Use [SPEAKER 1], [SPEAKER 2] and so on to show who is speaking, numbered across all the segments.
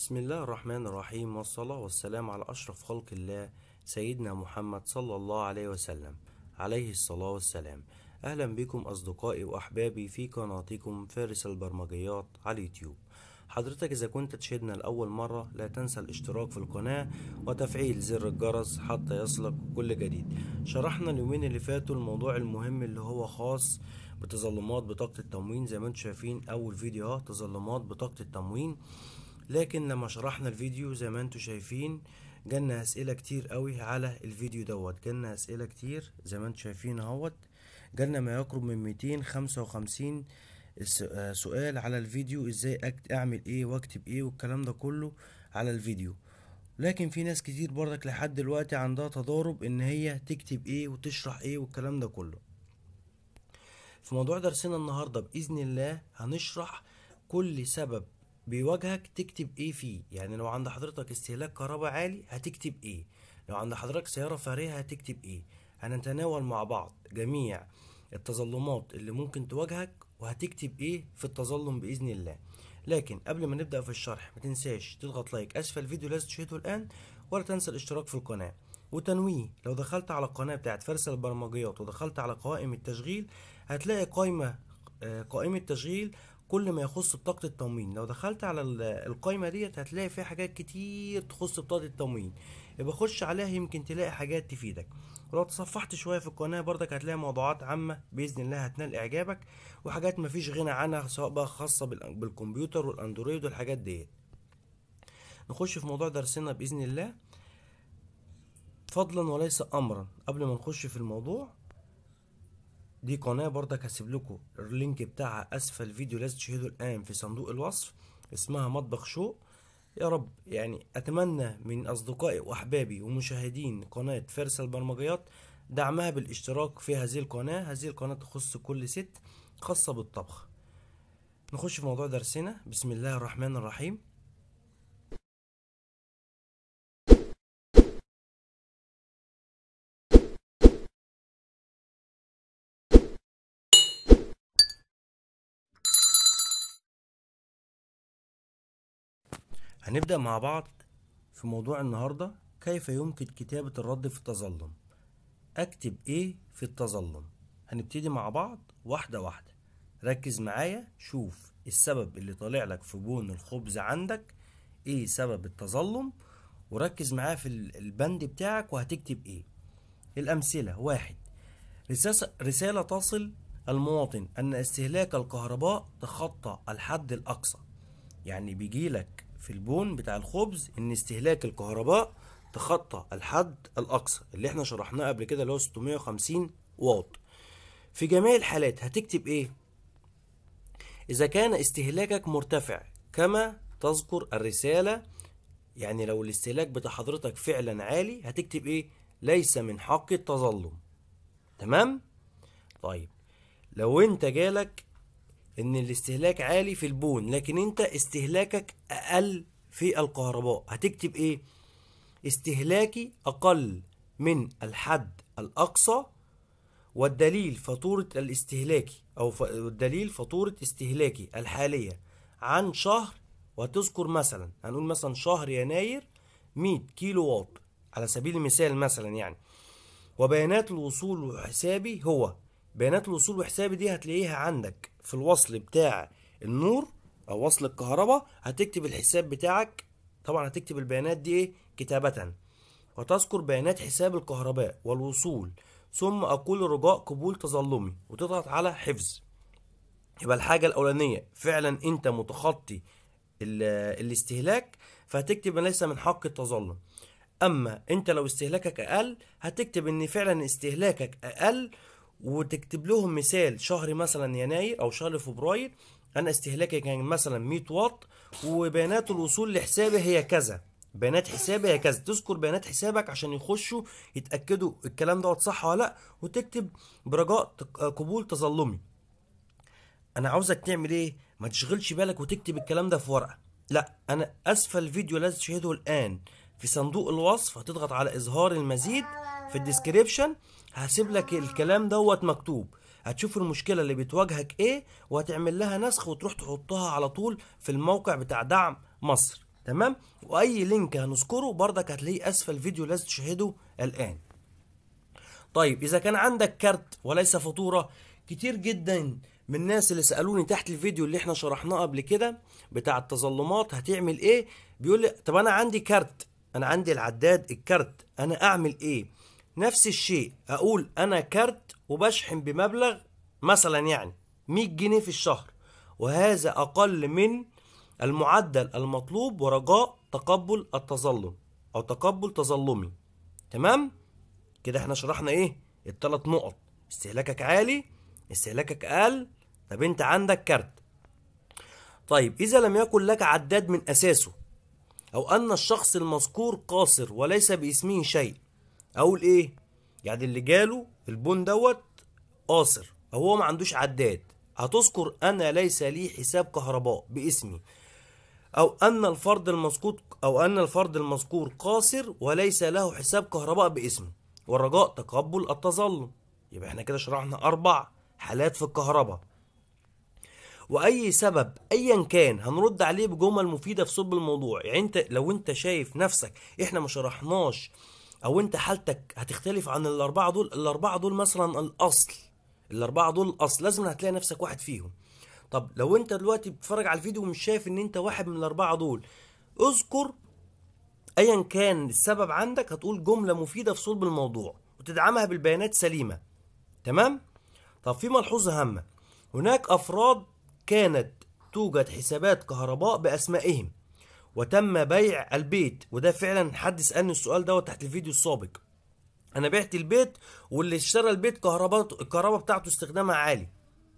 [SPEAKER 1] بسم الله الرحمن الرحيم، والصلاة والسلام على أشرف خلق الله سيدنا محمد صلى الله عليه وسلم عليه الصلاة والسلام. أهلا بكم أصدقائي وأحبابي في قناتكم فارس البرمجيات على اليوتيوب. حضرتك إذا كنت تشاهدنا لأول مرة لا تنسى الاشتراك في القناة وتفعيل زر الجرس حتى يصلك كل جديد. شرحنا اليومين اللي فاتوا الموضوع المهم اللي هو خاص بتظلمات بطاقة التموين. زي ما انتم شايفين أول فيديو تظلمات بطاقة التموين، لكن لما شرحنا الفيديو زي ما انتم شايفين جالنا اسئله كتير قوي على الفيديو جالنا اسئله كتير زي ما انتم شايفين جالنا ما يقرب من 255 سؤال على الفيديو، ازاي اعمل ايه واكتب ايه والكلام ده كله على الفيديو. لكن في ناس كتير برضك لحد دلوقتي عندها تضارب ان هي تكتب ايه وتشرح ايه والكلام ده كله. في موضوع درسنا النهارده باذن الله هنشرح كل سبب بيواجهك تكتب ايه فيه. يعني لو عند حضرتك استهلاك كهرباء عالي هتكتب ايه، لو عند حضرتك سيارة فارهة هتكتب ايه. هنتناول مع بعض جميع التظلمات اللي ممكن تواجهك وهتكتب ايه في التظلم بإذن الله. لكن قبل ما نبدأ في الشرح ما تنساش تضغط لايك اسفل الفيديو لازم تشاهده الآن، ولا تنسى الاشتراك في القناة وتنويه. لو دخلت على القناة بتاعت فارس البرمجيات ودخلت على قوائم التشغيل هتلاقي قائمة تشغيل كل ما يخص بطاقة التموين. لو دخلت على القائمة ديت هتلاقي فيها حاجات كتير تخص بطاقة التموين، يبقى خش عليها يمكن تلاقي حاجات تفيدك. ولو تصفحت شوية في القناة برضك هتلاقي موضوعات عامة بإذن الله هتنال إعجابك، وحاجات مفيش غنى عنها سواء بقى خاصة بالكمبيوتر والأندرويد والحاجات ديت. نخش في موضوع درسنا بإذن الله فضلا وليس أمرا. قبل ما نخش في الموضوع، دي قناة برضك هسيب لكم اللينك بتاعها اسفل الفيديو لازم تشاهدوا الان في صندوق الوصف، اسمها مطبخ شو. يا رب يعني اتمنى من اصدقائي واحبابي ومشاهدين قناة فارس البرمجيات دعمها بالاشتراك في هذه القناة. هذه القناة تخص كل ست خاصة بالطبخ. نخش في موضوع درسنا بسم الله الرحمن الرحيم. هنبدأ مع بعض في موضوع النهاردة، كيف يمكن كتابة الرد في التظلم. اكتب ايه في التظلم؟ هنبتدي مع بعض واحدة واحدة. ركز معايا، شوف السبب اللي طالع لك في بون الخبز عندك ايه سبب التظلم، وركز معاه في البند بتاعك وهتكتب ايه. الامثلة: واحد، رسالة تصل المواطن ان استهلاك الكهرباء تخطى الحد الاقصى. يعني بيجيلك في البون بتاع الخبز ان استهلاك الكهرباء تخطى الحد الاقصى اللي احنا شرحناه قبل كده اللي هو 650 واط. في جميع الحالات هتكتب ايه؟ اذا كان استهلاكك مرتفع كما تذكر الرسالة، يعني لو الاستهلاك بتاع حضرتك فعلا عالي هتكتب ايه؟ ليس من حق التظلم. تمام؟ طيب لو انت جالك ان الاستهلاك عالي في البون لكن انت استهلاكك اقل في الكهرباء هتكتب ايه؟ استهلاكي اقل من الحد الاقصى، والدليل فاتورة الاستهلاكي او الدليل فاتورة استهلاكي الحالية عن شهر، وتذكر مثلا هنقول مثلا شهر يناير 100 كيلو واط على سبيل المثال مثلا يعني. وبيانات الوصول وحسابي، هو بيانات الوصول وحسابي دي هتلاقيها عندك في الوصل بتاع النور او وصل الكهرباء. هتكتب الحساب بتاعك، طبعا هتكتب البيانات دي ايه كتابة، وتذكر بيانات حساب الكهرباء والوصول، ثم اقول رجاء قبول تظلمي وتضغط على حفظ. يبقى الحاجة الاولانية فعلا انت متخطي الاستهلاك فهتكتب ليس من حق التظلم. اما انت لو استهلاكك اقل هتكتب ان فعلا استهلاكك اقل، وتكتب لهم مثال شهر مثلا يناير او شهر فبراير انا استهلاكي كان مثلا 100 واط وبيانات الوصول لحسابي هي كذا، بيانات حسابي هي كذا. تذكر بيانات حسابك عشان يخشوا يتاكدوا الكلام دوت صح ولا لا، وتكتب برجاء قبول تظلمي. انا عاوزك تعمل ايه؟ ما تشغلش بالك وتكتب الكلام ده في ورقه، لا، انا اسفل الفيديو لازم تشاهده الان في صندوق الوصف هتضغط على اظهار المزيد في الديسكريبشن، هسيب لك الكلام دوت مكتوب. هتشوف المشكله اللي بتواجهك ايه وهتعمل لها نسخ وتروح تحطها على طول في الموقع بتاع دعم مصر. تمام. واي لينك هنذكره برضك هتلاقيه اسفل الفيديو، لازم تشاهده الان. طيب اذا كان عندك كارت وليس فاتورة، كتير جدا من الناس اللي سألوني تحت الفيديو اللي احنا شرحناه قبل كده بتاع التظلمات هتعمل ايه، بيقول لي طب انا عندي كارت، انا عندي العداد الكارت، انا اعمل ايه؟ نفس الشيء، اقول انا كارت وبشحن بمبلغ مثلا يعني 100 جنيه في الشهر، وهذا اقل من المعدل المطلوب ورجاء تقبل التظلم او تقبل تظلمي. تمام كده احنا شرحنا ايه؟ الثلاث نقط: استهلاكك عالي، استهلاكك اقل، طب انت عندك كارت. طيب اذا لم يكن لك عداد من اساسه، او ان الشخص المذكور قاصر وليس باسمه شيء، اقول ايه؟ يعني اللي جاله البون دوت قاصر او هو ما عندوش عداد، هتذكر انا ليس لي حساب كهرباء باسمي، او ان الفرد المذكور قاصر وليس له حساب كهرباء باسمه ورجاء تقبل التظلم. يبقى احنا كده شرحنا 4 حالات في الكهرباء. واي سبب ايا كان هنرد عليه بجمل مفيده في صلب الموضوع. يعني انت لو انت شايف نفسك احنا ما شرحناش، او انت حالتك هتختلف عن الاربعه دول، الاربعه دول مثلا الاصل، الاربعه دول الاصل، لازم هتلاقي نفسك واحد فيهم. طب لو انت دلوقتي بتتفرج على الفيديو ومش شايف ان انت واحد من الاربعه دول، اذكر ايا كان السبب عندك، هتقول جمله مفيده في صلب الموضوع وتدعمها بالبيانات سليمه. تمام. طب في ملحوظه هامه: هناك افراد كانت توجد حسابات كهرباء باسمائهم وتم بيع البيت، وده فعلا حد سالني السؤال دوت تحت الفيديو السابق. انا بعت البيت واللي اشترى البيت الكهرباء بتاعته استخدامها عالي.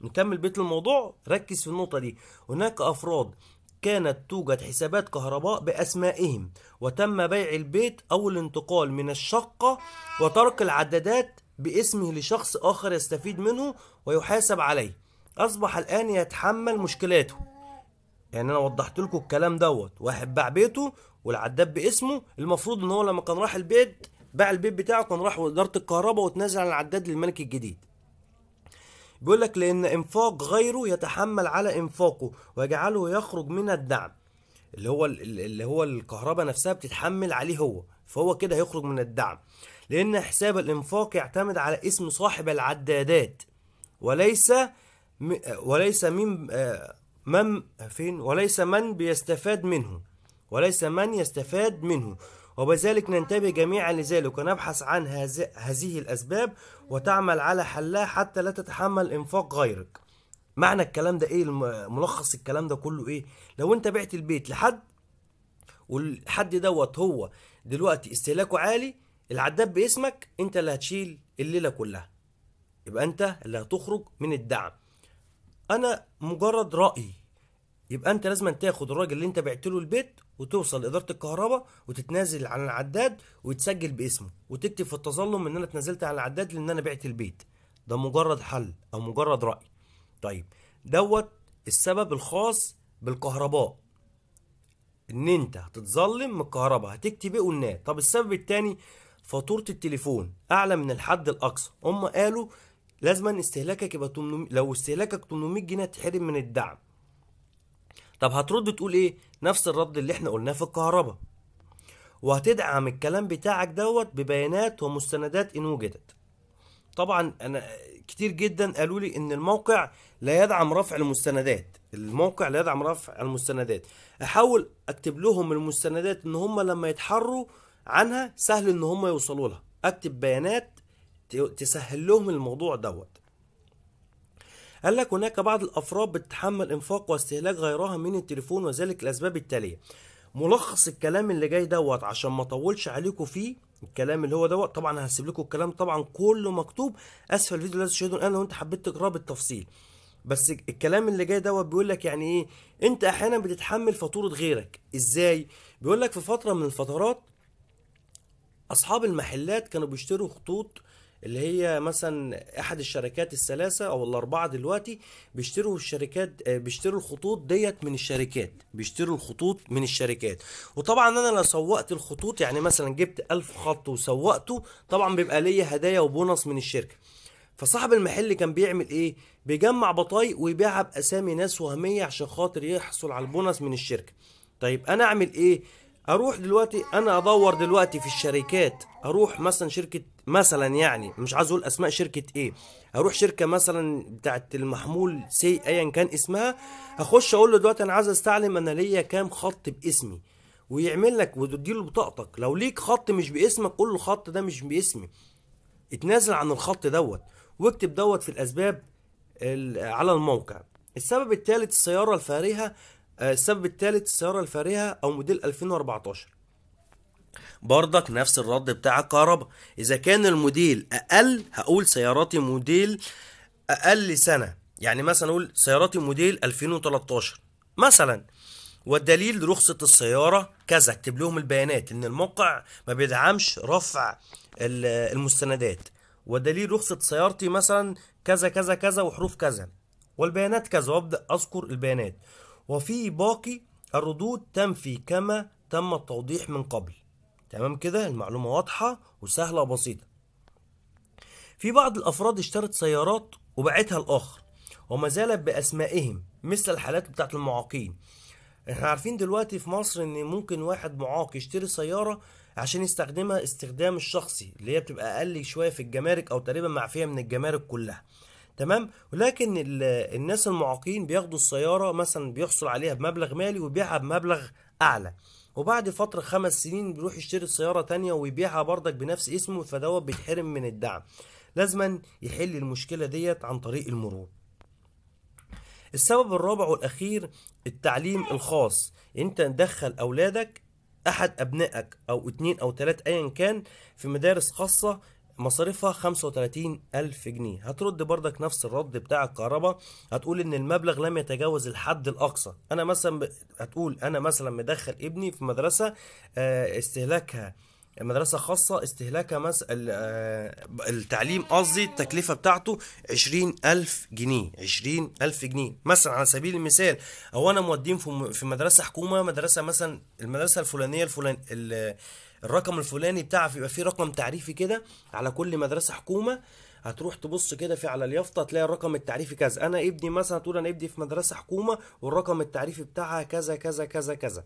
[SPEAKER 1] نكمل بيت الموضوع، ركز في النقطه دي. هناك افراد كانت توجد حسابات كهرباء باسمائهم وتم بيع البيت او الانتقال من الشقه وترك العدادات باسمه لشخص اخر يستفيد منه ويحاسب عليه، اصبح الان يتحمل مشكلاته. يعني انا وضحت لكم الكلام دوت، واحد باع بيته والعداد باسمه، المفروض ان هو لما كان راح البيت باع البيت بتاعه، كان راح وزاره الكهرباء وتنازل عن العداد للملك الجديد. بيقول لك لان انفاق غيره يتحمل على انفاقه ويجعله يخرج من الدعم، اللي هو الكهرباء نفسها بتتحمل عليه هو، فهو كده هيخرج من الدعم، لان حساب الانفاق يعتمد على اسم صاحب العدادات وليس من بيستفاد منه، وليس من يستفاد منه، وبذلك ننتبه جميعا لذلك ونبحث عن هذه الأسباب وتعمل على حلها حتى لا تتحمل إنفاق غيرك. معنى الكلام ده إيه؟ ملخص الكلام ده كله إيه؟ لو أنت بعت البيت لحد والحد دوت هو دلوقتي استهلاكه عالي، العداد باسمك، أنت اللي هتشيل الليلة كلها، يبقى أنت اللي هتخرج من الدعم. أنا مجرد رأي، يبقى انت لازم تاخد الراجل اللي انت بعت له البيت وتوصل لاداره الكهرباء وتتنازل عن العداد ويتسجل باسمه وتكتب في التظلم ان انا اتنازلت عن العداد لان انا بعت البيت. ده مجرد حل او مجرد راي. طيب دوت السبب الخاص بالكهرباء، ان انت هتتظلم من الكهرباء، هتكتب ايه؟ قلناه. طب السبب الثاني فاتوره التليفون اعلى من الحد الاقصى، هم قالوا لازم استهلاكك يبقى 800، لو استهلاكك 800 جنيه تحرم من الدعم. طب هترد تقول ايه؟ نفس الرد اللي احنا قلناه في الكهرباء، وهتدعم الكلام بتاعك دوت ببيانات ومستندات ان وجدت. طبعا انا كتير جدا قالوا لي ان الموقع لا يدعم رفع المستندات، الموقع لا يدعم رفع المستندات. احاول اكتب لهم المستندات ان هم لما يتحروا عنها سهل ان هم يوصلوا لها، اكتب بيانات تسهل لهم الموضوع دوت. قال لك هناك بعض الافراد بتتحمل انفاق واستهلاك غيرها من التليفون وذلك الاسباب التاليه. ملخص الكلام اللي جاي دوت عشان ما اطولش عليكم فيه، الكلام اللي هو دوت طبعا هسيب لكم الكلام طبعا كله مكتوب اسفل الفيديو، لازم تشاهدوا الان لو انت حبيت تقراه بالتفصيل. بس الكلام اللي جاي دوت بيقول لك يعني ايه؟ انت احيانا بتتحمل فاتوره غيرك ازاي؟ بيقول لك في فتره من الفترات اصحاب المحلات كانوا بيشتروا خطوط، اللي هي مثلا احد الشركات الثلاثه او الاربعه دلوقتي بيشتروا الخطوط ديت من الشركات، بيشتروا الخطوط من الشركات. وطبعا انا لو سوقت الخطوط، يعني مثلا جبت 1000 خط وسوقته، طبعا بيبقى ليا هدايا وبونص من الشركه. فصاحب المحل كان بيعمل ايه؟ بيجمع بطايق ويبيعها باسامي ناس وهميه عشان خاطر يحصل على البونص من الشركه. طيب انا اعمل ايه؟ اروح دلوقتي انا ادور دلوقتي في الشركات، اروح مثلا شركة مثلا، يعني مش عايز اقول اسماء شركة ايه، اروح شركة مثلا بتاعت المحمول سي ايا كان اسمها، اخش اقول له دلوقتي انا عايز استعلم انا ليا كام خط باسمي، ويعمل لك وتديله بطاقتك. لو ليك خط مش باسمك قول له الخط ده مش باسمي، اتنازل عن الخط دوت، واكتب دوت في الاسباب على الموقع. السبب الثالث السيارة الفارهة. السبب الثالث السيارة الفارهة او موديل 2014. برضك نفس الرد بتاع الكهرباء، اذا كان الموديل اقل هقول سياراتي موديل اقل سنة، يعني مثلا اقول سياراتي موديل 2013 مثلا، والدليل رخصة السيارة كذا، اكتب لهم البيانات ان الموقع ما بيدعمش رفع المستندات، ودليل رخصة سيارتي مثلا كذا كذا كذا وحروف كذا والبيانات كذا، وابدأ اذكر البيانات، وفي باقي الردود تنفي كما تم التوضيح من قبل. تمام كده، المعلومة واضحة وسهلة وبسيطة. في بعض الافراد اشترت سيارات وباعتها الاخر وما زالت باسمائهم، مثل الحالات بتاعت المعاقين. احنا عارفين دلوقتي في مصر ان ممكن واحد معاق يشتري سيارة عشان يستخدمها استخدام الشخصي، اللي هي بتبقى اقل شوية في الجمارك او تقريبا معفية من الجمارك كلها. تمام. ولكن الناس المعاقين بياخدوا السيارة مثلا بيحصل عليها بمبلغ مالي ويبيعها بمبلغ اعلى، وبعد فترة 5 سنين بيروح يشتري سيارة تانية ويبيعها برضك بنفس اسمه، فدوت بيتحرم من الدعم. لازما يحل المشكلة ديت عن طريق المرور. السبب الرابع والأخير التعليم الخاص. انت ندخل أولادك، أحد أبنائك أو 2 أو 3 أيا كان، في مدارس خاصة مصاريفها 35,000 جنيه. هترد برضك نفس الرد بتاع الكهرباء، هتقول ان المبلغ لم يتجاوز الحد الاقصى. انا مثلا هتقول انا مثلا مدخل ابني في مدرسة استهلاكها مدرسة خاصة، استهلاكها التعليم قصدي التكلفة بتاعته 20,000 جنيه، 20,000 جنيه مثلا على سبيل المثال. او انا مودين في مدرسة حكومة، مدرسة مثلا المدرسة الفلانية الرقم الفلاني بتاعها بيبقى فيه رقم تعريفي كده على كل مدرسة حكومة. هتروح تبص كده في على اليافطة تلاقي الرقم التعريفي كذا. انا ابني مثلا تقول انا ابني في مدرسة حكومة والرقم التعريفي بتاعها كذا كذا كذا كذا.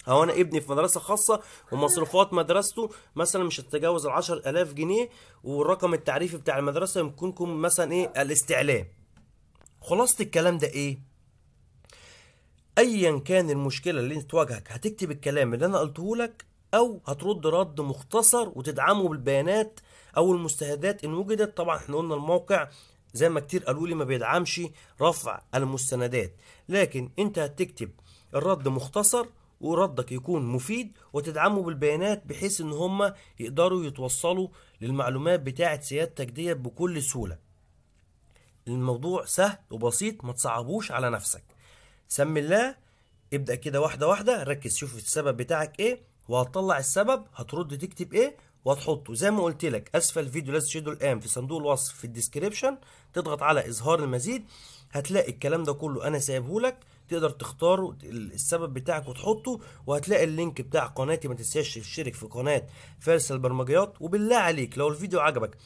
[SPEAKER 1] او انا ابني في مدرسة خاصة ومصروفات مدرسته مثلا مش هتتجاوز 10,000 جنيه، والرقم التعريفي بتاع المدرسة يمكنكم مثلا ايه الاستعلام. خلاصة الكلام ده ايه؟ ايا كان المشكلة اللي انت تواجهك هتكتب الكلام اللي انا قلته لك، او هترد رد مختصر وتدعمه بالبيانات او المستندات ان وجدت. طبعا احنا قلنا الموقع زي ما كتير قالوا لي ما بيدعمش رفع المستندات، لكن انت هتكتب الرد مختصر وردك يكون مفيد وتدعمه بالبيانات، بحيث ان هم يقدروا يتوصلوا للمعلومات بتاعت سيادتك ديت بكل سهولة. الموضوع سهل وبسيط، ما تصعبوش على نفسك. سمي الله، ابدأ كده واحدة واحدة، ركز شوف السبب بتاعك ايه، وهتطلع السبب هترد تكتب ايه وهتحطه زي ما قلت لك اسفل الفيديو. لازم تشاهده الان في صندوق الوصف في الديسكريبشن، تضغط على اظهار المزيد، هتلاقي الكلام ده كله انا سايبه لك، تقدر تختار السبب بتاعك وتحطه، وهتلاقي اللينك بتاع قناتي. ما تنساش تشترك في قناة فارس البرمجيات. وبالله عليك لو الفيديو عجبك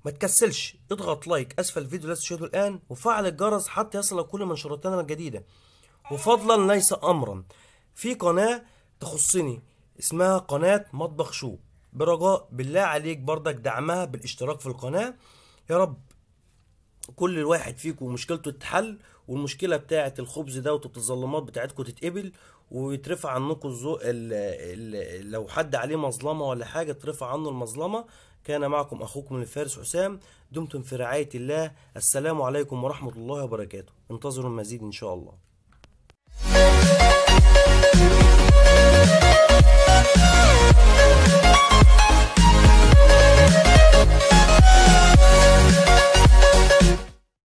[SPEAKER 1] ما تكسلش اضغط لايك اسفل الفيديو لازم تشاهده الان، وفعل الجرس حتى يصلك كل منشوراتنا الجديدة. وفضلا ليس امرا، في قناة تخصني اسمها قناة مطبخ شو، برجاء بالله عليك برضك دعمها بالاشتراك في القناة. يا رب كل واحد فيكم مشكلته تتحل، والمشكلة بتاعة الخبز ده والتظلمات بتاعتكم تتقبل، ويترفع عنكم لو حد عليه مظلمة ولا حاجة ترفع عنه المظلمة. كان معكم أخوكم الفارس حسام، دمتم في رعاية الله. السلام عليكم ورحمة الله وبركاته. انتظروا المزيد إن شاء الله.